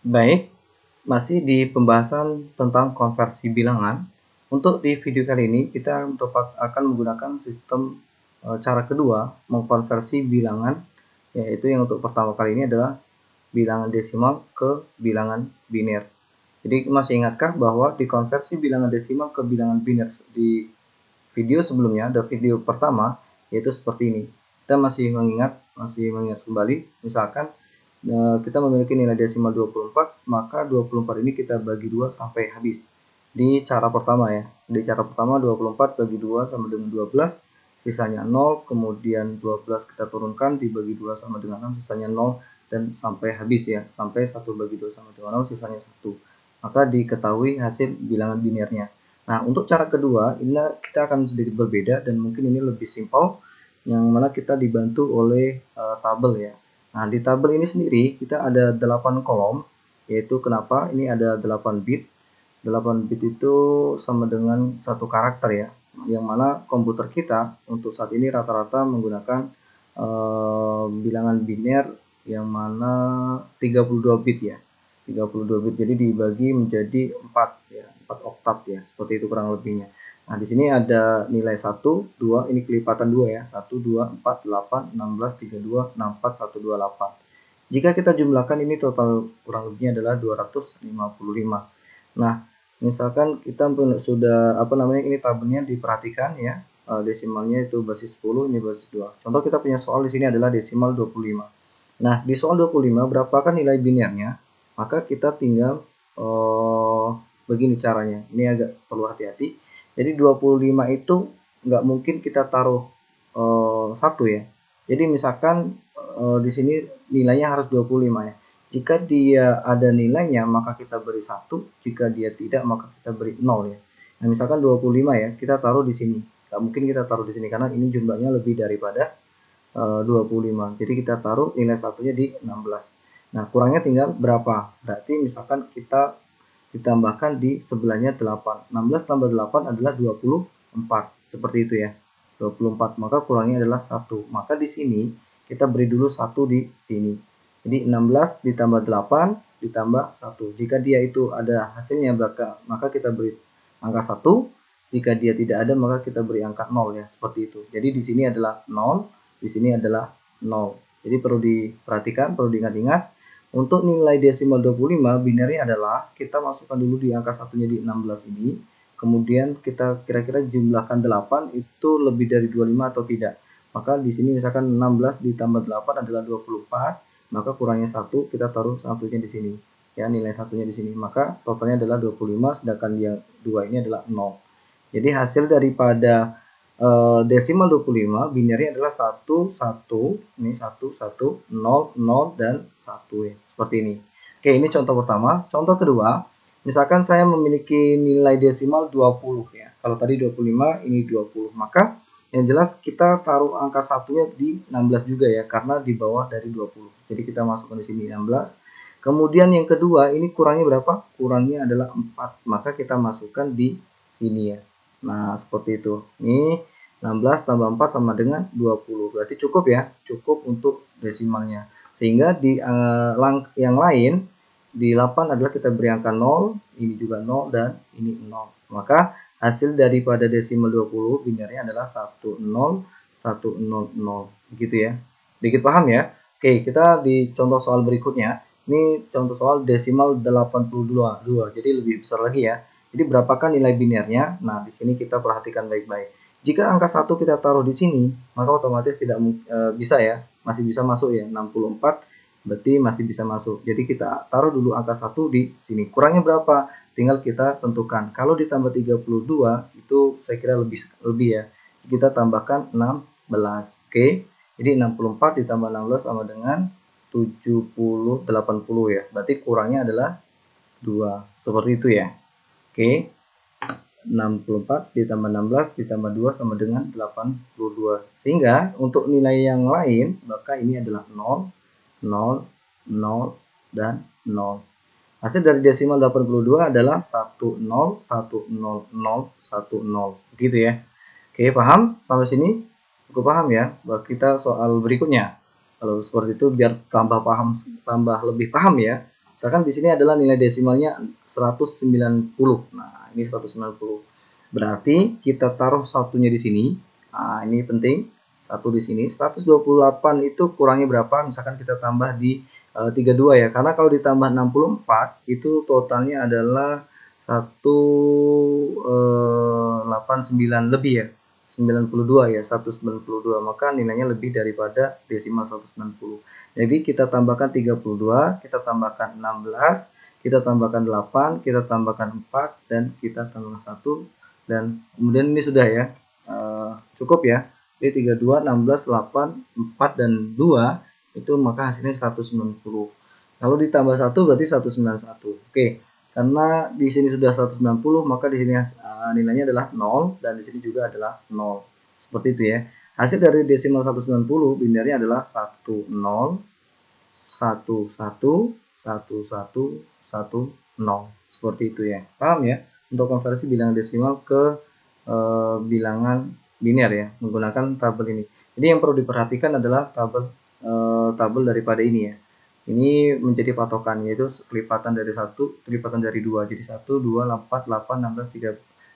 Baik, masih di pembahasan tentang konversi bilangan. Untuk di video kali ini kita akan menggunakan sistem cara kedua mengkonversi bilangan, yaitu yang untuk pertama kali ini adalah bilangan desimal ke bilangan biner. Jadi masih ingatkah bahwa di konversi bilangan desimal ke bilangan biner di video sebelumnya, ada video pertama, yaitu seperti ini. Kita masih mengingat kembali, misalkan kita memiliki nilai desimal 24, maka 24 ini kita bagi 2 sampai habis. Di cara pertama ya. Di cara pertama 24 bagi 2 sama dengan 12, sisanya 0, kemudian 12 kita turunkan dibagi 2 sama dengan 6, sisanya 0 dan sampai habis ya. Sampai 1 bagi 2 sama dengan 0, sisanya 1. Maka diketahui hasil bilangan binernya. Nah, untuk cara kedua, ini kita akan sedikit berbeda dan mungkin ini lebih simpel, yang mana kita dibantu oleh tabel ya. Nah, di tabel ini sendiri kita ada 8 kolom, yaitu kenapa ini ada 8 bit. 8 bit itu sama dengan satu karakter ya, yang mana komputer kita untuk saat ini rata-rata menggunakan bilangan biner yang mana 32 bit ya. 32 bit, jadi dibagi menjadi 4 ya, 4 oktav ya, seperti itu kurang lebihnya. Nah, di sini ada nilai 1, 2, ini kelipatan 2 ya. 1, 2, 4, 8, 16, 32, 64, 128. Jika kita jumlahkan ini total kurang lebihnya adalah 255. Nah, misalkan kita sudah ini tabelnya diperhatikan ya. Desimalnya itu basis 10, ini basis 2. Contoh kita punya soal di sini adalah desimal 25. Nah, di soal 25 berapakah nilai binernya? Maka kita tinggal begini caranya. Ini agak perlu hati-hati. Jadi 25 itu nggak mungkin kita taruh 1 ya. Jadi misalkan di sini nilainya harus 25 ya. Jika dia ada nilainya maka kita beri 1, jika dia tidak maka kita beri 0 ya. Nah, misalkan 25 ya, kita taruh di sini. Nggak mungkin kita taruh di sini karena ini jumlahnya lebih daripada 25. Jadi kita taruh nilai satunya di 16. Nah, kurangnya tinggal berapa? Berarti misalkan kita ditambahkan di sebelahnya 8. 16 tambah 8 adalah 24. Seperti itu ya. 24. Maka kurangnya adalah 1. Maka di sini kita beri dulu 1 di sini. Jadi 16 ditambah 8 ditambah 1. Jika dia itu ada hasilnya maka kita beri angka 1. Jika dia tidak ada maka kita beri angka 0 ya. Seperti itu. Jadi di sini adalah 0, di sini adalah 0. Jadi perlu diperhatikan, perlu diingat-ingat. Untuk nilai desimal 25 binernya adalah kita masukkan dulu di angka satunya di 16 ini. Kemudian kita kira-kira jumlahkan 8 itu lebih dari 25 atau tidak. Maka di sini misalkan 16 ditambah 8 adalah 24, maka kurangnya 1, kita taruh satunya di sini. Ya, nilai satunya di sini. Maka totalnya adalah 25 sedangkan yang 2 ini adalah 0. Jadi hasil daripada desimal 25 binernya adalah 1, 1, ini 1, 1, 0, 0, dan 1 ya. Seperti ini. Oke, ini contoh pertama. Contoh kedua, misalkan saya memiliki nilai desimal 20 ya. Kalau tadi 25, ini 20. Maka yang jelas kita taruh angka satunya di 16 juga ya, karena di bawah dari 20. Jadi kita masukkan di sini 16. Kemudian yang kedua, ini kurangnya berapa? Kurangnya adalah 4. Maka kita masukkan di sini ya. Nah, seperti itu. Ini 16 tambah 4 sama dengan 20. Berarti cukup ya, cukup untuk desimalnya. Sehingga di yang lain, di 8 adalah kita beri angka 0, ini juga 0, dan ini 0. Maka hasil daripada desimal 20 binernya adalah 101000. Begitu ya. Sedikit paham ya? Oke, kita di contoh soal berikutnya. Ini contoh soal desimal 82. Jadi lebih besar lagi ya. Jadi berapakah nilai binernya? Nah, di sini kita perhatikan baik-baik. Jika angka 1 kita taruh di sini, maka otomatis tidak bisa ya. Masih bisa masuk ya. 64 berarti masih bisa masuk. Jadi kita taruh dulu angka 1 di sini. Kurangnya berapa? Tinggal kita tentukan. Kalau ditambah 32 itu saya kira lebih ya. Kita tambahkan 16. Oke. Jadi 64 ditambah 16 sama dengan 80 ya. Berarti kurangnya adalah 2. Seperti itu ya. Oke, 64 ditambah 16 ditambah 2 sama dengan 82. Sehingga untuk nilai yang lain, maka ini adalah 0, 0, 0, dan 0. Hasil dari desimal 82 adalah 10, 100, 10. Begitu ya. Oke, paham? Sampai sini? Cukup paham ya? Bahwa kita soal berikutnya. Kalau seperti itu biar tambah lebih paham ya. Misalkan di sini adalah nilai desimalnya 190. Nah, ini 190. Berarti kita taruh satunya di sini. Nah, ini penting. Satu di sini. 128 itu kurangnya berapa? Misalkan kita tambah di 32 ya. Karena kalau ditambah 64 itu totalnya adalah 189 lebih ya. 92 ya, 192, maka nilainya lebih daripada desimal 190. Jadi kita tambahkan 32, kita tambahkan 16, kita tambahkan 8, kita tambahkan 4, dan kita tambahkan 1, dan kemudian ini sudah ya, cukup ya. Jadi 32, 16, 8, 4, dan 2, itu maka hasilnya 190. Kalau ditambah 1 berarti 191. Oke. Karena di sini sudah 190, maka di sini nilainya adalah 0 dan di sini juga adalah 0. Seperti itu ya. Hasil dari desimal 190 binarnya adalah 10, 11, 11, 10. Seperti itu ya. Paham ya? Untuk konversi bilangan desimal ke bilangan biner ya, menggunakan tabel ini. Jadi yang perlu diperhatikan adalah tabel daripada ini ya. Ini menjadi patokan, yaitu kelipatan dari 1, kelipatan dari 2. Jadi 1, 2, 4, 8, 16,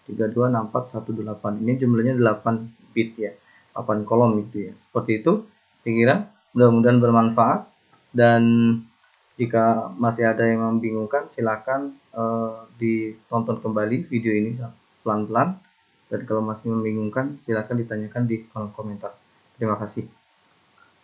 32, 64, 128. Ini jumlahnya 8 bit ya. 8 kolom gitu ya. Seperti itu. Saya kira mudah-mudahan bermanfaat, dan jika masih ada yang membingungkan silakan ditonton kembali video ini pelan-pelan, dan kalau masih membingungkan silakan ditanyakan di kolom komentar. Terima kasih.